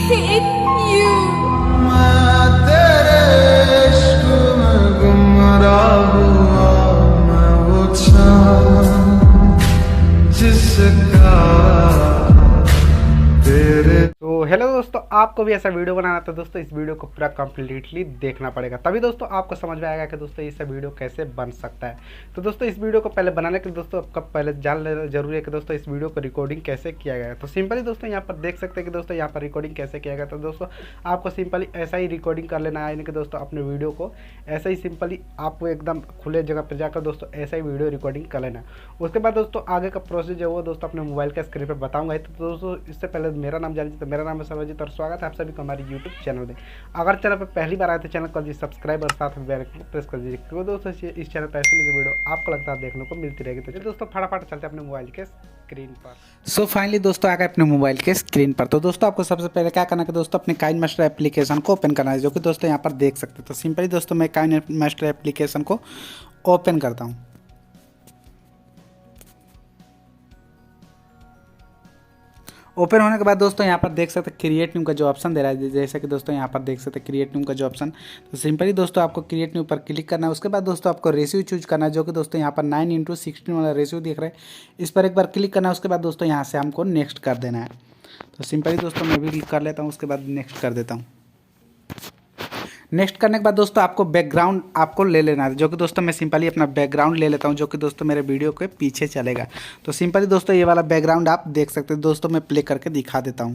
hate you. मैं तेरे इश्क में गुमराह हुआ, मैं वो चाँद जिसका तेरे। तो हेलो दोस्तों, आपको भी ऐसा वीडियो बनाना तो दोस्तों इस वीडियो को पूरा कम्प्लीटली देखना पड़ेगा, तभी दोस्तों आपको समझ में आएगा कि दोस्तों इससे वीडियो कैसे बन सकता है। तो दोस्तों इस वीडियो को पहले बनाने के लिए दोस्तों आपका पहले जान लेना जरूरी है कि दोस्तों इस वीडियो को रिकॉर्डिंग कैसे किया गया है। तो सिंपली दोस्तों यहाँ पर देख सकते हैं कि दोस्तों यहाँ पर रिकॉर्डिंग कैसे किया गया। तो दोस्तों आपको सिंपली ऐसा ही रिकॉर्डिंग कर लेना है, यानी कि दोस्तों अपने वीडियो को ऐसा ही सिंपली आपको एकदम खुले जगह पर जाकर दोस्तों ऐसा ही वीडियो रिकॉर्डिंग कर लेना है। उसके बाद दोस्तों आगे का प्रोसेस जो है वो दोस्तों अपने मोबाइल के स्क्रीन पर बताऊँगा। तो दोस्तों इससे पहले मेरा नाम जान लीजिए। तो मेरा नाम है सर्वजीत और स्वागत है आप सभी को हमारे यूट्यूब चैनल में। अगर चैनल पर पहली बार आए तो चैनल को जी सब्सक्राइब और साथ में बेल आइकन को प्रेस कर दीजिए, क्योंकि दोस्तों इस चैनल पर ऐसे वीडियो आपको लगता है देखने को मिलती रहेगी। तो दोस्तों फटाफट चलते हैं अपने मोबाइल के स्क्रीन पर। सो फाइनली दोस्तों आ गए अपने मोबाइल के स्क्रीन पर। तो दोस्तों आपको सबसे पहले क्या करना है कि दोस्तों अपने काइनमास्टर एप्लीकेशन को ओपन करना है, जो कि दोस्तों यहाँ पर देख सकते हैं। तो सिंपली दोस्तों मैं काइनमास्टर एप्लीकेशन को ओपन करता हूँ। ओपन होने के बाद दोस्तों यहाँ पर देख सकते हैं क्रिएट न्यू का जो ऑप्शन दे रहा है, जैसे कि दोस्तों यहाँ पर देख सकते हैं क्रिएट न्यू का जो ऑप्शन। तो सिंपली दोस्तों आपको क्रिएट न्यू पर क्लिक करना है। उसके बाद दोस्तों आपको रेशियो चूज करना है, जो कि दोस्तों यहाँ पर 9:16 वाला रेशियो दिख रहा है, इस पर एक बार क्लिक करना है। उसके बाद दोस्तों यहाँ से हमको नेक्स्ट कर देना है। तो सिंपली दोस्तों मैं भी क्लिक कर लेता हूँ, उसके बाद नेक्स्ट कर देता हूँ। नेक्स्ट करने के बाद दोस्तों आपको बैकग्राउंड आपको ले लेना है, जो कि दोस्तों मैं सिंपली अपना बैकग्राउंड ले लेता हूं, जो कि दोस्तों मेरे वीडियो के पीछे चलेगा। तो सिंपली दोस्तों ये वाला बैकग्राउंड आप देख सकते हैं। दोस्तों मैं प्ले करके दिखा देता हूं।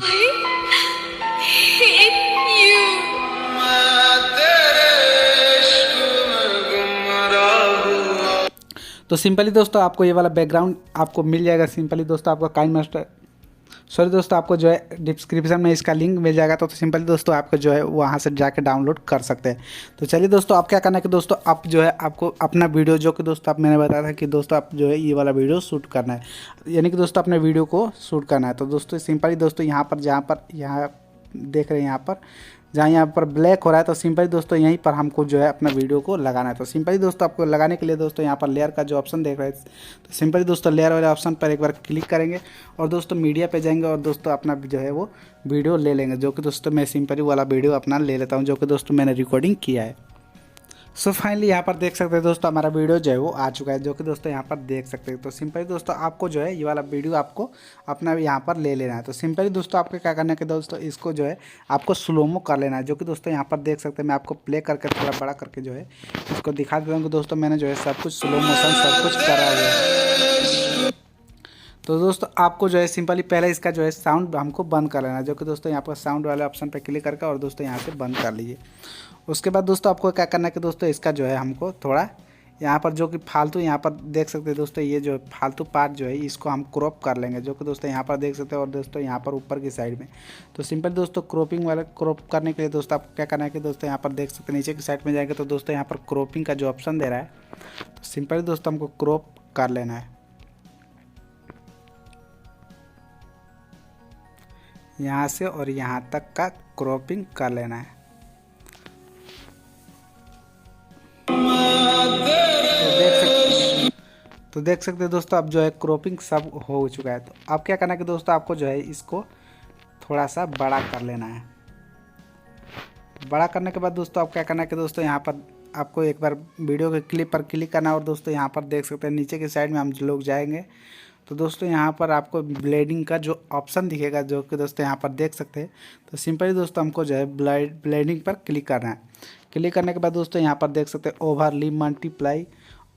तो सिंपली दोस्तों आपको ये वाला बैकग्राउंड आपको मिल जाएगा। सिंपली दोस्तों आपको काइनमास्टर दोस्तों आपको जो है डिस्क्रिप्शन में इसका लिंक मिल जाएगा। तो सिंपली दोस्तों आपको जो है वहाँ से जाके डाउनलोड कर सकते हैं। तो चलिए दोस्तों आप क्या करना है कि दोस्तों आप जो है आपको अपना वीडियो, जो कि दोस्तों आप मैंने बताया था कि दोस्तों आप जो है ये वाला वीडियो शूट करना है, यानी कि दोस्तों अपने वीडियो को शूट करना है। तो दोस्तों सिंपली दोस्तों यहाँ पर यहाँ देख रहे हैं, यहाँ पर ब्लैक हो रहा है, तो सिंपली दोस्तों यहीं पर हमको जो है अपना वीडियो को लगाना है। तो सिंपली दोस्तों आपको लगाने के लिए दोस्तों यहाँ पर लेयर का जो ऑप्शन देख रहे हैं, तो सिंपली दोस्तों लेयर वाले ऑप्शन पर एक बार क्लिक करेंगे और दोस्तों मीडिया पे जाएंगे और दोस्तों अपना जो है वो वीडियो ले लेंगे, जो कि दोस्तों मैं सिंपली वाला वीडियो अपना ले लेता हूँ, जो कि दोस्तों मैंने रिकॉर्डिंग किया है। सो फाइनली यहाँ पर देख सकते हैं दोस्तों हमारा वीडियो जो है वो आ चुका है, जो कि दोस्तों यहाँ पर देख सकते हैं। तो सिंपली दोस्तों आपको जो है ये वाला वीडियो आपको अपना यहाँ पर ले लेना है। तो सिंपली दोस्तों आपको क्या करना है कि दोस्तों इसको जो है आपको स्लोमो कर लेना है, जो कि दोस्तों यहाँ पर देख सकते हैं। मैं आपको प्ले करके थोड़ा बड़ा करके जो है इसको दिखा देता हूँ कि दोस्तों मैंने जो है सब कुछ स्लो मोशन सब कुछ करा हुआ है। तो दोस्तों आपको जो है सिंपली पहले इसका जो है साउंड हमको बंद कर लेना है, जो कि दोस्तों यहाँ पर साउंड वाले ऑप्शन पर क्लिक करके और दोस्तों यहाँ से बंद कर लीजिए। उसके बाद दोस्तों आपको क्या करना है कि दोस्तों इसका जो है हमको थोड़ा यहाँ पर जो कि फालतू यहाँ पर देख सकते हैं दोस्तों, ये जो फालतू पार्ट जो है इसको हम क्रॉप कर लेंगे, जो कि दोस्तों यहाँ पर देख सकते हैं। और दोस्तों यहाँ पर ऊपर की साइड में तो सिंपल दोस्तों क्रॉपिंग वाला क्रॉप करने के लिए दोस्तों आपको क्या करना है कि दोस्तों यहाँ पर देख सकते हैं नीचे की साइड में जाएंगे तो दोस्तों यहाँ पर क्रॉपिंग का जो ऑप्शन दे रहा है, तो सिंपली दोस्तों हमको क्रॉप कर लेना है यहाँ से और यहाँ तक का क्रॉपिंग कर लेना है। तो देख सकते हैं दोस्तों अब जो है क्रॉपिंग सब हो चुका है। तो अब क्या करना है कि दोस्तों आपको जो है इसको थोड़ा सा बड़ा कर लेना है। बड़ा करने के बाद दोस्तों आप क्या करना है कि दोस्तों यहाँ पर आपको एक बार वीडियो के क्लिप पर क्लिक करना है और दोस्तों यहाँ पर देख सकते हैं नीचे की साइड में हम लोग जाएंगे तो दोस्तों यहाँ पर आपको ब्लेंडिंग का जो ऑप्शन दिखेगा, जो कि दोस्तों यहाँ पर देख सकते हैं। तो सिंपली दोस्तों हमको जो है ब्लेंडिंग पर क्लिक करना है। क्लिक करने के बाद दोस्तों यहाँ पर देख सकते हैं ओवरली, मल्टीप्लाई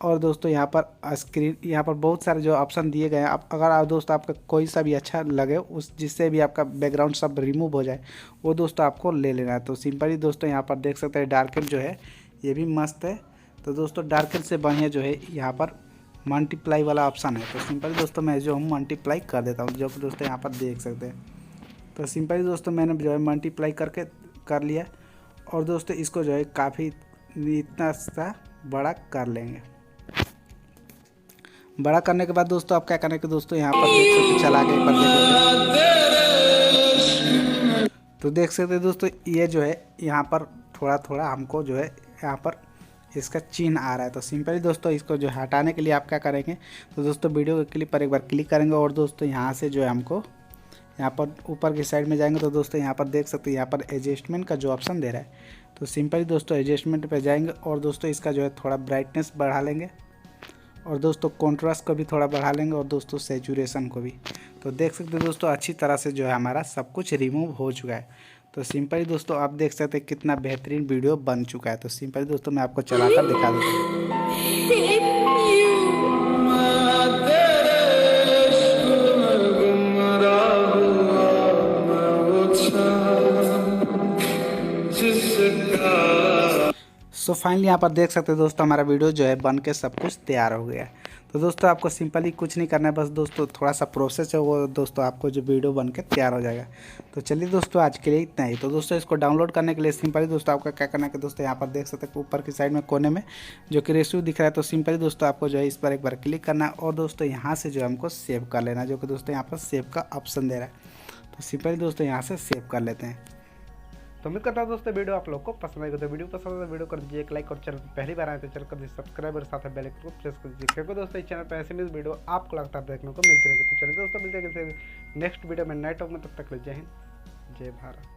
और दोस्तों यहाँ पर स्क्रीन, यहाँ पर बहुत सारे जो ऑप्शन दिए गए हैं। आप अगर आप दोस्तों आपका कोई सा भी अच्छा लगे उस जिससे भी आपका बैकग्राउंड सब रिमूव हो जाए वो दोस्तों आपको ले लेना है। तो सिंपली दोस्तों यहाँ पर देख सकते हैं डार्कन जो है ये भी मस्त है। तो दोस्तों डार्कन से बढ़िया जो है यहाँ पर मल्टीप्लाई वाला ऑप्शन है। तो सिंपली दोस्तों मैं जो हूँ मल्टीप्लाई कर देता हूँ, जो कि दोस्तों यहाँ पर देख सकते हैं। तो सिंपली दोस्तों मैंने जो है मल्टीप्लाई करके कर लिया और दोस्तों इसको जो है काफ़ी इतना सा बड़ा कर लेंगे। बड़ा करने के बाद दोस्तों आप क्या करने के दोस्तों यहाँ पर देख सकते चला के एक बार देख, तो देख सकते दोस्तों ये जो है यहाँ पर थोड़ा थोड़ा हमको जो है यहाँ पर इसका चिन्ह आ रहा है। तो सिंपली दोस्तों इसको जो हटाने के लिए आप क्या करेंगे तो दोस्तों वीडियो के क्लिप पर एक बार क्लिक करेंगे और दोस्तों यहाँ से जो है हमको यहाँ पर ऊपर की साइड में जाएंगे तो दोस्तों यहाँ पर देख सकते हैं, यहाँ पर एडजस्टमेंट का जो ऑप्शन दे रहा है, तो सिंपली दोस्तों एडजस्टमेंट पे जाएंगे और दोस्तों इसका जो है थोड़ा ब्राइटनेस बढ़ा लेंगे और दोस्तों कॉन्ट्रास्ट को भी थोड़ा बढ़ा लेंगे और दोस्तों सैचुरेशन को भी। तो देख सकते हैं दोस्तों अच्छी तरह से जो है हमारा सब कुछ रिमूव हो चुका है। तो सिंपली दोस्तों आप देख सकते हैं कितना बेहतरीन वीडियो बन चुका है। तो सिंपली दोस्तों मैं आपको चलाकर दिखा देता हूँ। सो फाइनली यहाँ पर देख सकते हैं दोस्तों हमारा वीडियो जो है बन के सब कुछ तैयार हो गया है। तो दोस्तों आपको सिंपली कुछ नहीं करना है, बस दोस्तों थोड़ा सा प्रोसेस है वो दोस्तों आपको जो वीडियो बन के तैयार हो जाएगा। तो चलिए दोस्तों आज के लिए इतना ही। तो दोस्तों इसको डाउनलोड करने के लिए सिंपली दोस्तों आपको क्या करना है कि दोस्तों यहाँ पर देख सकते हैं ऊपर की साइड में कोने में जो कि रेशियो दिख रहा है, तो सिंपली दोस्तों आपको जो है इस पर एक बार क्लिक करना है और दोस्तों यहाँ से जो है हमको सेव कर लेना है, जो कि दोस्तों यहाँ पर सेव का ऑप्शन दे रहा है। तो सिंपली दोस्तों यहाँ से सेव कर लेते हैं। तो उम्मीद करता हूँ दोस्तों वीडियो आप लोग को पसंद आएगा। तो वीडियो पसंद है तो वीडियो कर दीजिए एक लाइक और चैनल पर पहली बार आए तो चैनल कर दीजिए सब्सक्राइब और साथ में बेल आइकन को प्रेस कर दीजिए, क्योंकि दोस्तों इस चैनल पर ऐसे भी वीडियो आपको लगता है देखने को मिलती रहेगी। तो चलिए दोस्तों मिलते हैं नेक्स्ट वीडियो में नए टॉपिक में, तब तक जय हिंद जय भारत।